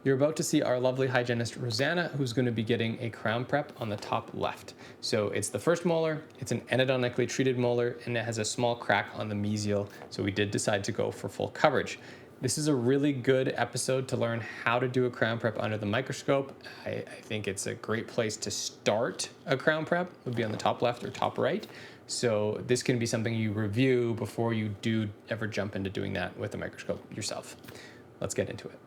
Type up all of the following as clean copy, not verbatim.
You're about to see our lovely hygienist Rosanna, who's going to be getting a crown prep on the top left. So it's the first molar, it's an endodontically treated molar, and it has a small crack on the mesial, so we did decide to go for full coverage. This is a really good episode to learn how to do a crown prep under the microscope. I think it's a great place to start a crown prep. It would be on the top left or top right. So this can be something you review before you do ever jump into doing that with a microscope yourself. Let's get into it.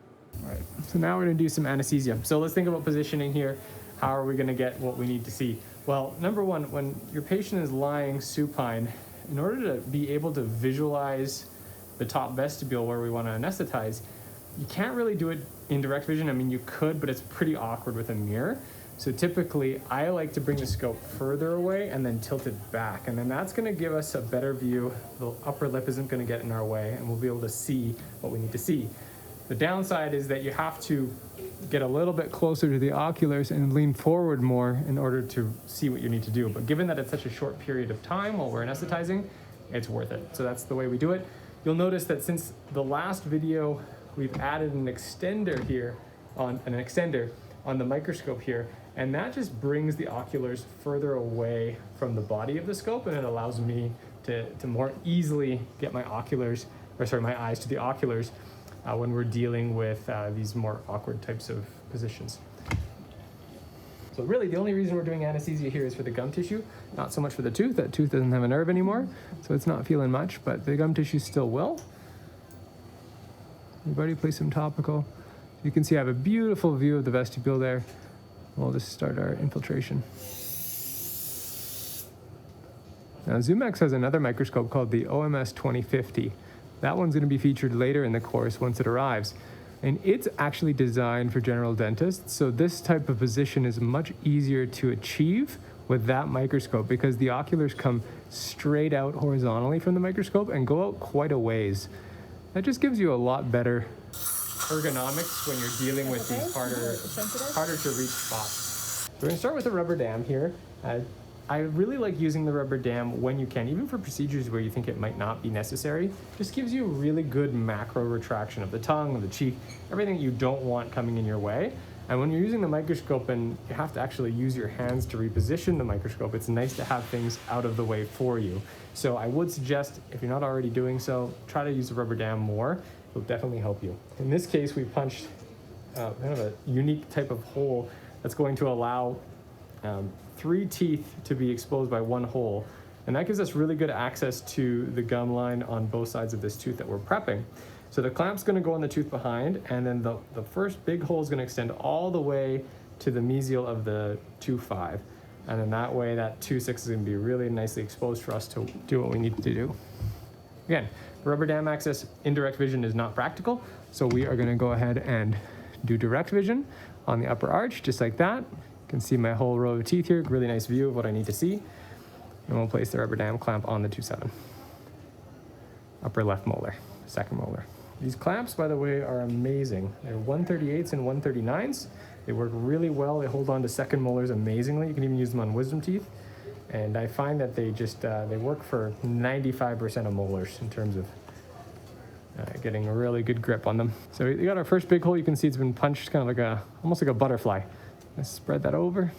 All right, so now we're gonna do some anesthesia. So let's think about positioning here. How are we gonna get what we need to see? Well, number one, when your patient is lying supine, in order to be able to visualize the top vestibule where we want to anesthetize, you can't really do it in direct vision. I mean, you could, but it's pretty awkward with a mirror. So typically, I like to bring the scope further away and then tilt it back. And then that's going to give us a better view. The upper lip isn't going to get in our way, and we'll be able to see what we need to see. The downside is that you have to get a little bit closer to the oculars and lean forward more in order to see what you need to do. But given that it's such a short period of time while we're anesthetizing, it's worth it. So that's the way we do it. You'll notice that since the last video, we've added an extender here, on the microscope here, and that just brings the oculars further away from the body of the scope, and it allows me to more easily get my eyes to the oculars when we're dealing with these more awkward types of positions. So really, the only reason we're doing anesthesia here is for the gum tissue, not so much for the tooth. That tooth doesn't have a nerve anymore, so it's not feeling much, but the gum tissue still will. We've already placed some topical. You can see I have a beautiful view of the vestibule there. We'll just start our infiltration. Now, Zoomax has another microscope called the OMS 2050. That one's going to be featured later in the course once it arrives. And it's actually designed for general dentists, so this type of position is much easier to achieve with that microscope because the oculars come straight out horizontally from the microscope and go out quite a ways. That just gives you a lot better ergonomics when you're dealing with these harder to reach spots. We're going to start with a rubber dam here. I really like using the rubber dam when you can, even for procedures where you think it might not be necessary. Just gives you a really good macro retraction of the tongue, of the cheek, everything you don't want coming in your way. And when you're using the microscope and you have to actually use your hands to reposition the microscope, it's nice to have things out of the way for you. So I would suggest, if you're not already doing so, try to use the rubber dam more. It'll definitely help you. In this case, we punched kind of a unique type of hole that's going to allow 3 teeth to be exposed by 1 hole. And that gives us really good access to the gum line on both sides of this tooth that we're prepping. So the clamp's gonna go on the tooth behind, and then the first big hole is gonna extend all the way to the mesial of the 2.5. And then that way, that 2.6 is gonna be really nicely exposed for us to do what we need to do. Again, rubber dam access, indirect vision is not practical, so we are gonna go ahead and do direct vision on the upper arch, just like that. You can see my whole row of teeth here, really nice view of what I need to see. And we'll place the rubber dam clamp on the 2.7. Upper left molar, second molar. These clamps, by the way, are amazing. They're 138s and 139s. They work really well. They hold on to second molars amazingly. You can even use them on wisdom teeth. And I find that they just, they work for 95% of molars in terms of getting a really good grip on them. So we got our first big hole. You can see it's been punched kind of like almost like a butterfly. Let's spread that over.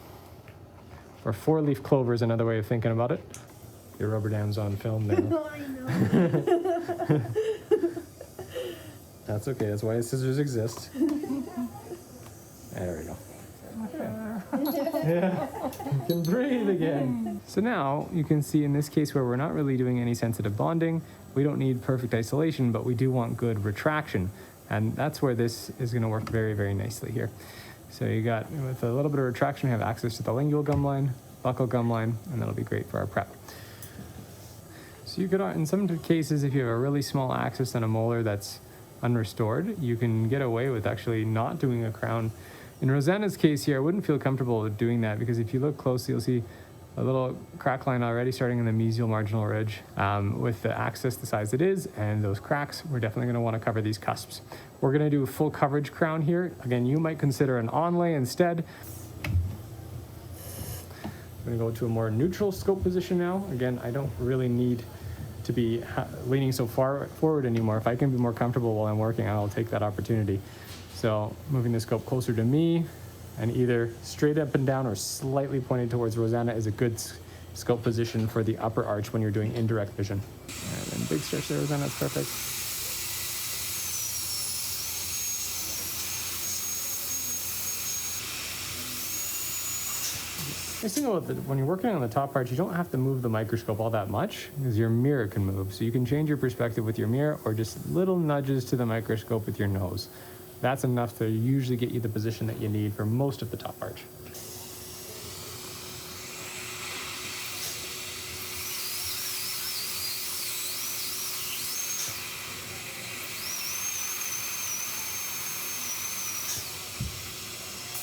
Or 4-leaf clover is another way of thinking about it. Your rubber dam's on film there. I know. That's okay, that's why scissors exist. There we go. Yeah, you can breathe again. So now you can see in this case where we're not really doing any sensitive bonding, we don't need perfect isolation, but we do want good retraction. And that's where this is gonna work very, very nicely here. So you got, with a little bit of retraction, we have access to the lingual gum line, buccal gum line, and that'll be great for our prep. So you could, in some cases, if you have a really small access on a molar that's unrestored, you can get away with actually not doing a crown. In Rosanna's case here, I wouldn't feel comfortable with doing that because if you look closely, you'll see a little crack line already starting in the mesial marginal ridge. With the access the size it is and those cracks, we're definitely going to want to cover these cusps. We're going to do a full coverage crown here. Again, you might consider an onlay instead. I'm going to go to a more neutral scope position now. Again, I don't really need to be leaning so far forward anymore. If I can be more comfortable while I'm working, I'll take that opportunity. So moving the scope closer to me and either straight up and down or slightly pointed towards Rosanna is a good scope position for the upper arch when you're doing indirect vision. And then big stretch there, Rosanna, that's perfect. Nice thing about when you're working on the top arch, you don't have to move the microscope all that much because your mirror can move. So you can change your perspective with your mirror or just little nudges to the microscope with your nose. That's enough to usually get you the position that you need for most of the top arch.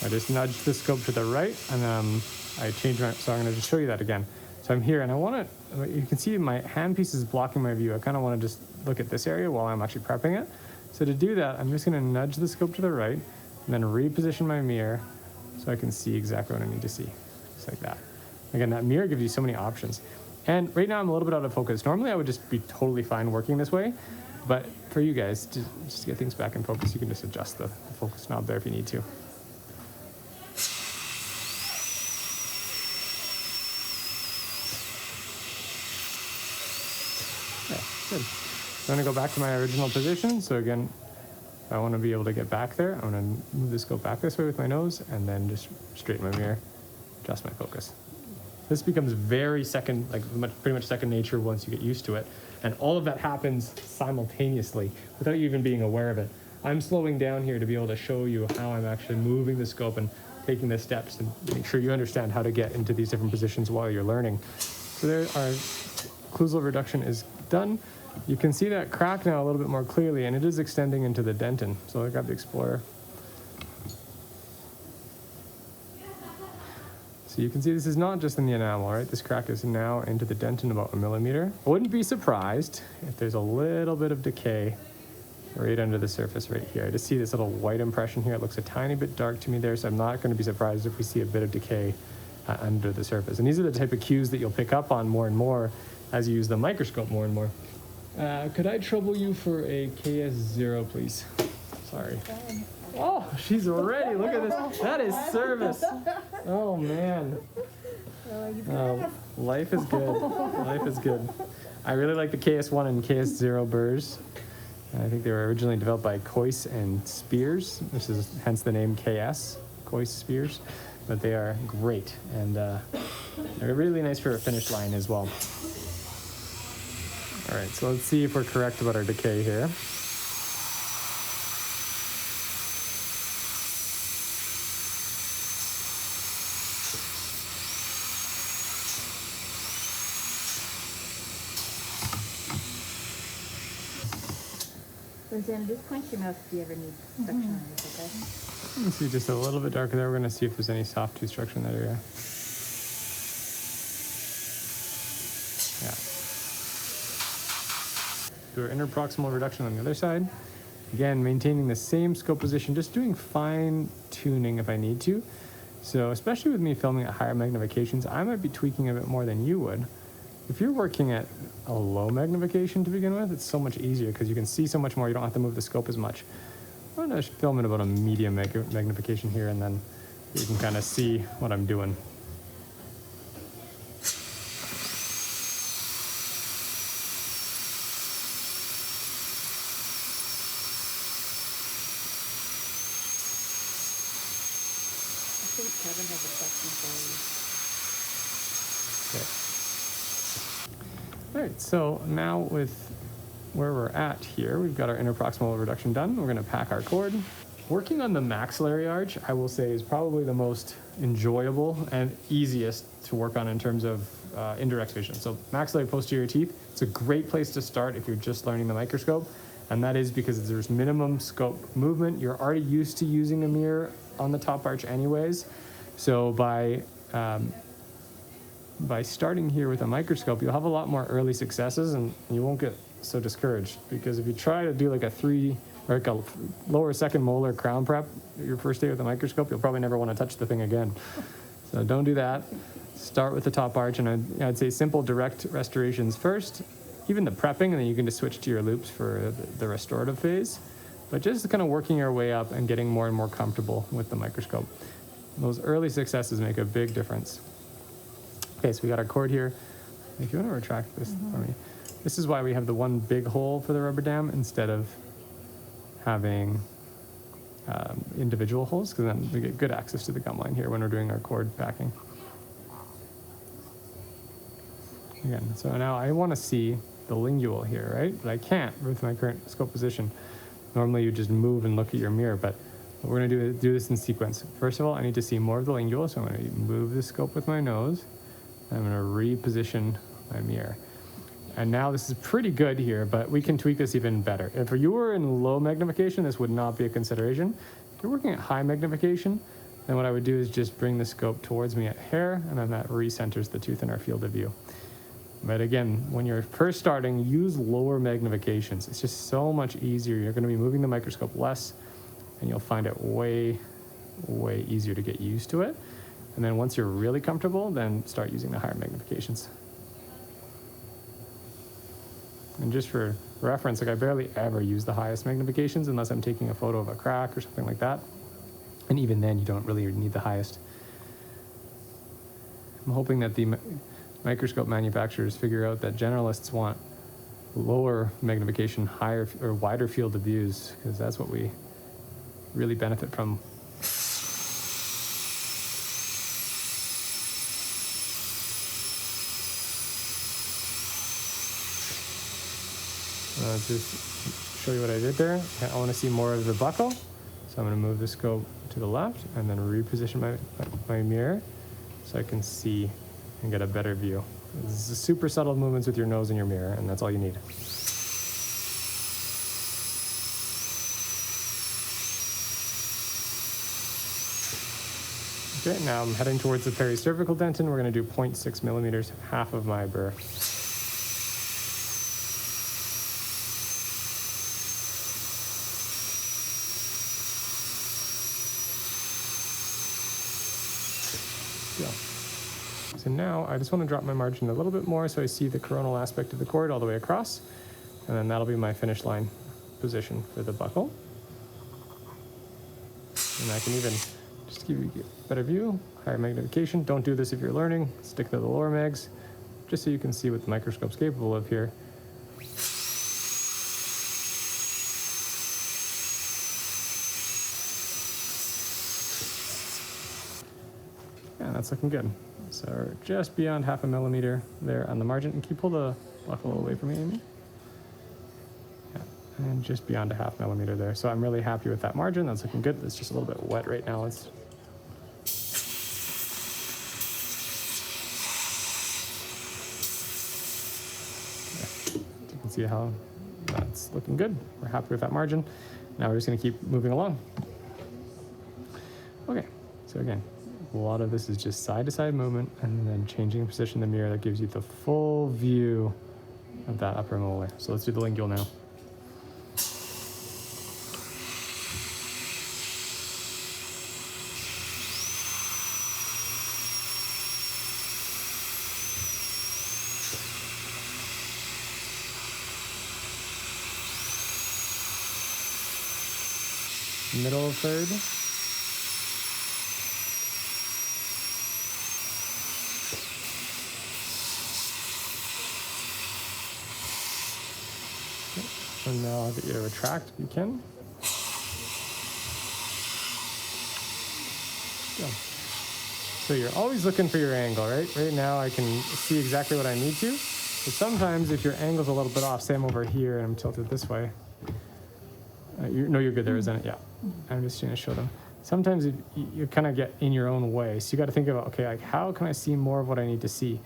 I just nudged the scope to the right and I changed my, so I'm going to just show you that again. So I'm here and I want to, you can see my handpiece is blocking my view. I kind of want to just look at this area while I'm actually prepping it. So to do that, I'm just going to nudge the scope to the right and then reposition my mirror so I can see exactly what I need to see. Just like that. Again, that mirror gives you so many options. And right now I'm a little bit out of focus. Normally I would just be totally fine working this way, but for you guys, to just get things back in focus, you can just adjust the focus knob there if you need to. Good. So I'm going to go back to my original position. So again, if I want to be able to get back there, I'm going to move the scope back this way with my nose and then just straighten my mirror, adjust my focus. This becomes very second, like pretty much second nature once you get used to it. And all of that happens simultaneously without you even being aware of it. I'm slowing down here to be able to show you how I'm actually moving the scope and taking the steps and make sure you understand how to get into these different positions while you're learning. So there, our occlusal reduction is done. You can see that crack now a little bit more clearly, and it is extending into the dentin. So I got the Explorer. So you can see this is not just in the enamel, right? This crack is now into the dentin about 1 millimeter. I wouldn't be surprised if there's a little bit of decay right under the surface right here. I just see this little white impression here. It looks a tiny bit dark to me there, so I'm not going to be surprised if we see a bit of decay under the surface. And these are the type of cues that you'll pick up on more and more as you use the microscope more and more. Could I trouble you for a KS0, please? Sorry. Oh, she's ready. Look at this. That is service. Oh, man. Life is good. Life is good. I really like the KS1 and KS0 burrs. I think they were originally developed by Coyce and Spears. This is hence the name KS, Coyce Spears. But they are great, and they're really nice for a finish line as well. All right, so let's see if we're correct about our decay here. Rosanna, just point your mouth if you ever need suction on this, okay? Let's see, just a little bit darker there. We're going to see if there's any soft tooth structure in that area. Yeah. Do our interproximal reduction on the other side. Again, maintaining the same scope position, just doing fine tuning if I need to. So especially with me filming at higher magnifications, I might be tweaking a bit more than you would. If you're working at a low magnification to begin with, it's so much easier because you can see so much more. You don't have to move the scope as much. I'm going to film at about a medium magnification here, and then you can kind of see what I'm doing. I think Kevin has a question for Okay. All right, so now with where we're at here, we've got our interproximal reduction done. We're going to pack our cord. Working on the maxillary arch, I will say, is probably the most enjoyable and easiest to work on in terms of indirect vision. So maxillary posterior teeth, it's a great place to start if you're just learning the microscope. And that is because there's minimum scope movement. You're already used to using a mirror on the top arch anyways. So by starting here with a microscope, you'll have a lot more early successes and you won't get so discouraged. Because if you try to do like a lower second molar crown prep your first day with a microscope, you'll probably never want to touch the thing again. So don't do that. Start with the top arch, and I'd say simple direct restorations first, even the prepping, and then you can just switch to your loupes for the restorative phase. but just kind of working our way up and getting more and more comfortable with the microscope. Those early successes make a big difference. Okay, so we got our cord here. If you want to retract this for me. This is why we have the one big hole for the rubber dam instead of having individual holes, because then we get good access to the gum line here when we're doing our cord packing. Again, so now I want to see the lingual here, right? But I can't with my current scope position. Normally you just move and look at your mirror, but what we're going to do is do this in sequence. First of all, I need to see more of the lingual, so I'm going to move the scope with my nose. I'm going to reposition my mirror. And now this is pretty good here, but we can tweak this even better. If you were in low magnification, this would not be a consideration. If you're working at high magnification, then what I would do is just bring the scope towards me at hair, and then that recenters the tooth in our field of view. But again, when you're first starting, use lower magnifications. It's just so much easier. You're going to be moving the microscope less, and you'll find it way, way easier to get used to it. And then once you're really comfortable, then start using the higher magnifications. And just for reference, like I barely ever use the highest magnifications unless I'm taking a photo of a crack or something like that. And even then, you don't really need the highest. I'm hoping that the microscope manufacturers figure out that generalists want lower magnification, higher or wider field of views, because that's what we really benefit from. Just show you what I did there. I want to see more of the buckle, so I'm going to move the scope to the left and then reposition my mirror so I can see and get a better view. This is super subtle movements with your nose and your mirror, and that's all you need. Okay, now I'm heading towards the pericervical dentin. We're going to do 0.6 millimeters, half of my burr. So now I just want to drop my margin a little bit more so I see the coronal aspect of the cord all the way across, and then that'll be my finish line position for the buckle. And I can even just give you a better view, higher magnification. Don't do this if you're learning. Stick to the lower mags, just so you can see what the microscope's capable of here. Yeah, that's looking good. So just beyond half a millimeter there on the margin. And can you pull the buckle away from me, Amy? Yeah, and just beyond a half millimeter there. So I'm really happy with that margin. That's looking good. It's just a little bit wet right now. You can see how that's looking good. We're happy with that margin. Now we're just going to keep moving along. Okay, so again, a lot of this is just side-to-side movement and then changing the position of the mirror that gives you the full view of that upper molar. So let's do the lingual now. Middle third. And now I'll get you to retract if you can. Go. So you're always looking for your angle, right? Right now I can see exactly what I need to. But sometimes if your angle's a little bit off, say I'm over here and I'm tilted this way. You're good there, isn't it? Yeah. I'm just going to show them. Sometimes you kind of get in your own way. So you got to think about, okay, like how can I see more of what I need to see?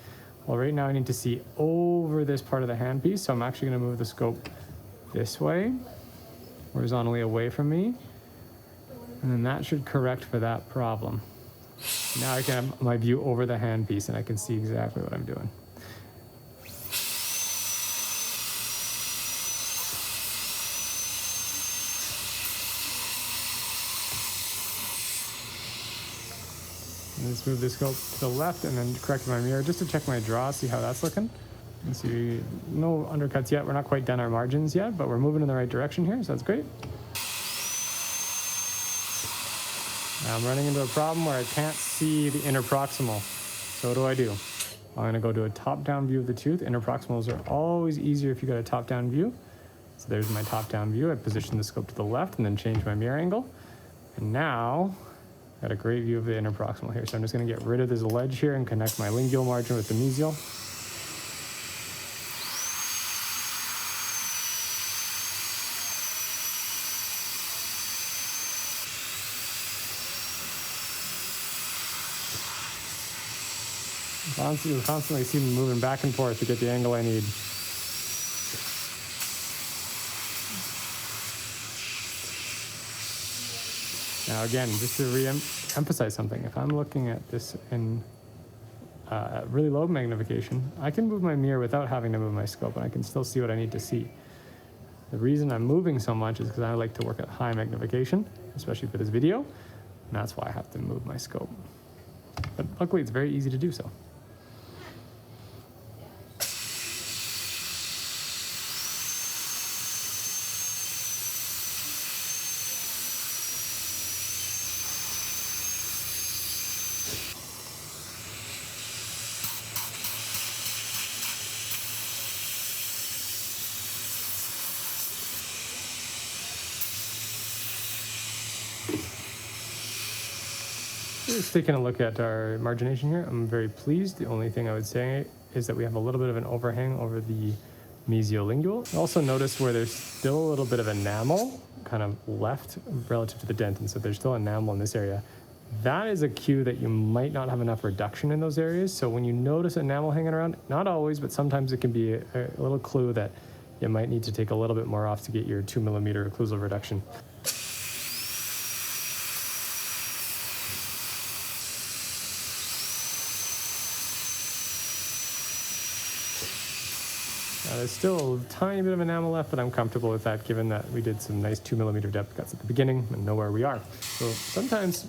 Well, right now I need to see over this part of the handpiece. So I'm actually going to move the scope this way, horizontally away from me. And then that should correct for that problem. Now I can have my view over the handpiece and I can see exactly what I'm doing. Let's move this scope to the left and then correct my mirror just to check my draw, see how that's looking. And see, no undercuts yet. We're not quite done our margins yet, but we're moving in the right direction here, so that's great. I'm running into a problem where I can't see the interproximal. So what do I do? I'm going to go to a top-down view of the tooth. Interproximals are always easier if you got a top-down view. So there's my top-down view. I position the scope to the left and then change my mirror angle. And now, got a great view of the interproximal here. So I'm just going to get rid of this ledge here and connect my lingual margin with the mesial. You'll constantly see me moving back and forth to get the angle I need. Now again, just to re-emphasize something, if I'm looking at this in really low magnification, I can move my mirror without having to move my scope, and I can still see what I need to see. The reason I'm moving so much is because I like to work at high magnification, especially for this video, and that's why I have to move my scope. But luckily, it's very easy to do so. Just taking a look at our margination here, I'm very pleased. The only thing I would say is that we have a little bit of an overhang over the mesiolingual. Also notice where there's still a little bit of enamel kind of left relative to the dent, and so there's still enamel in this area. That is a cue that you might not have enough reduction in those areas. So when you notice enamel hanging around, not always, but sometimes it can be a little clue that you might need to take a little bit more off to get your 2 millimeter occlusal reduction. There's still a tiny bit of enamel left, but I'm comfortable with that given that we did some nice 2 millimeter depth cuts at the beginning and know where we are. So sometimes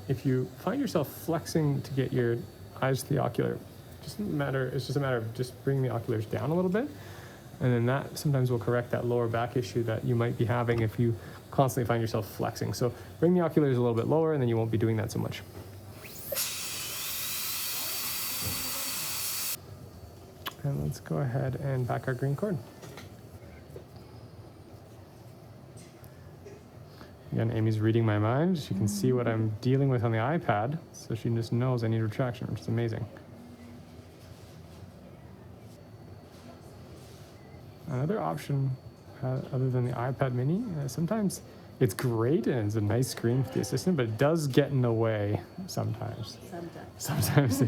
if you find yourself flexing to get your eyes to the ocular, it's just a matter of just bringing the oculars down a little bit. And then that sometimes will correct that lower back issue that you might be having if you constantly find yourself flexing. So bring the oculars a little bit lower and then you won't be doing that so much. And let's go ahead and back our green cord. Again, Amy's reading my mind. She can see what I'm dealing with on the iPad, so she just knows I need retraction, which is amazing. Another option, other than the iPad mini, sometimes it's great and it's a nice screen for the assistant, but it does get in the way sometimes. Sometimes,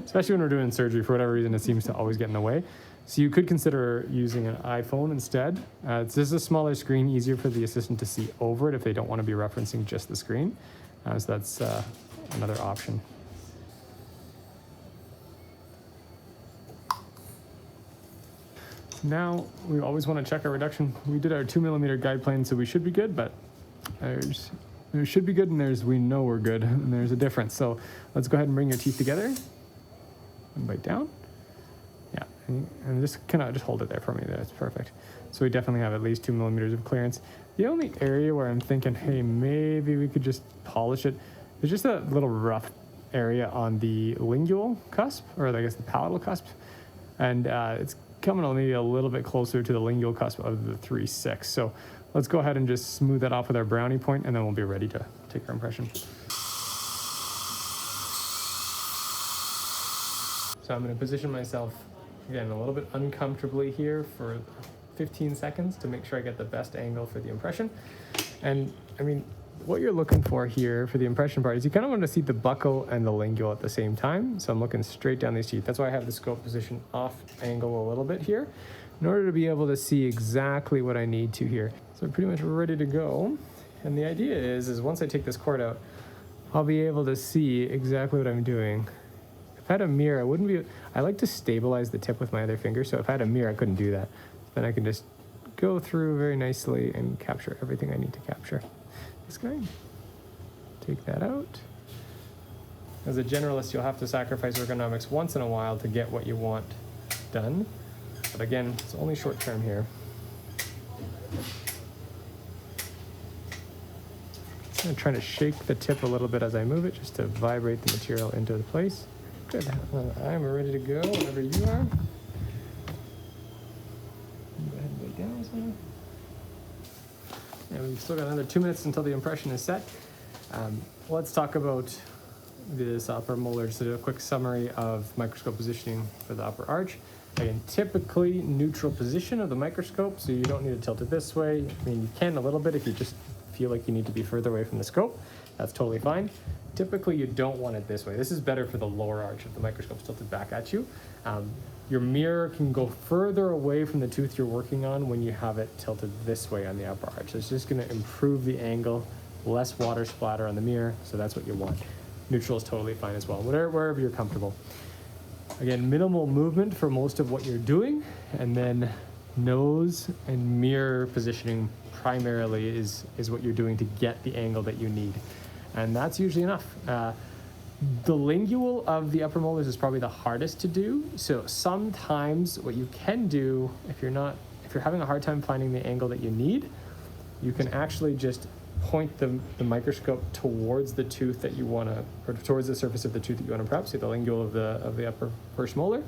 especially when we're doing surgery, for whatever reason, it seems to always get in the way. So you could consider using an iPhone instead. This is a smaller screen, easier for the assistant to see over it if they don't want to be referencing just the screen. So that's another option. Now, we always want to check our reduction. We did our 2 millimeter guide plane, so we should be good, but there should be good and we know we're good, and there's a difference. So let's go ahead and bring your teeth together and bite down. Yeah, and just hold it there for me. That's perfect. So we definitely have at least 2 millimeters of clearance. The only area where I'm thinking, hey, maybe we could just polish it, is just a little rough area on the lingual cusp, or I guess the palatal cusp. And it's coming maybe a little bit closer to the lingual cusp of the 3-6. So let's go ahead and just smooth that off with our brownie point, and then we'll be ready to take our impression. So I'm going to position myself, again, a little bit uncomfortably here for 15 seconds to make sure I get the best angle for the impression. And I mean, what you're looking for here for the impression part is you kind of want to see the buccal and the lingual at the same time. So I'm looking straight down these teeth. That's why I have the scope position off angle a little bit here, in order to be able to see exactly what I need to here. So I'm pretty much ready to go. And the idea is once I take this cord out, I'll be able to see exactly what I'm doing. If I had a mirror, I like to stabilize the tip with my other finger. So if I had a mirror, I couldn't do that. Then I can just go through very nicely and capture everything I need to capture. This guy, take that out. As a generalist, you'll have to sacrifice ergonomics once in a while to get what you want done. But again, it's only short term here. I'm trying to shake the tip a little bit as I move it, just to vibrate the material into the place. Good. I'm ready to go whenever you are. Go ahead and lay down, Rosanna. And we've still got another 2 minutes until the impression is set. Let's talk about this upper molar. So a quick summary of microscope positioning for the upper arch. Again, typically neutral position of the microscope, so you don't need to tilt it this way. I mean, you can a little bit if you just feel like you need to be further away from the scope. That's totally fine. Typically, you don't want it this way. This is better for the lower arch if the microscope's tilted back at you. Your mirror can go further away from the tooth you're working on when you have it tilted this way on the upper arch. So it's just going to improve the angle, less water splatter on the mirror, so that's what you want. Neutral is totally fine as well, wherever you're comfortable. Again, minimal movement for most of what you're doing, and then nose and mirror positioning primarily is what you're doing to get the angle that you need. And that's usually enough. The lingual of the upper molars is probably the hardest to do. So sometimes what you can do, if you're having a hard time finding the angle that you need, you can actually just point the microscope towards the tooth that you want to, or towards the surface of the tooth that you want to prep, say the lingual of the upper first molar,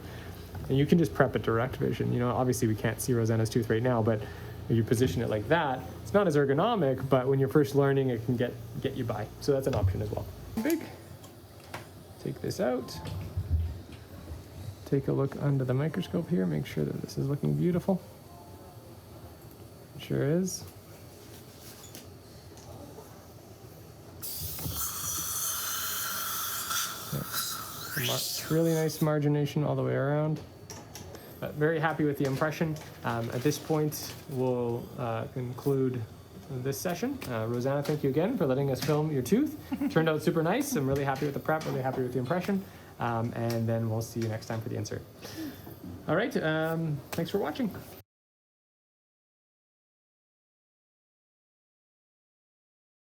and you can just prep it direct vision. You know, obviously we can't see Rosanna's tooth right now, but if you position it like that, it's not as ergonomic, but when you're first learning, it can get you by. So that's an option as well. Big. Take this out. Take a look under the microscope here. Make sure that this is looking beautiful. It sure is. Really nice margination all the way around. Very happy with the impression. At this point, we'll conclude this session. Rosanna, thank you again for letting us film your tooth. Turned out super nice. I'm really happy with the prep, really happy with the impression. And then we'll see you next time for the insert. All right, thanks for watching.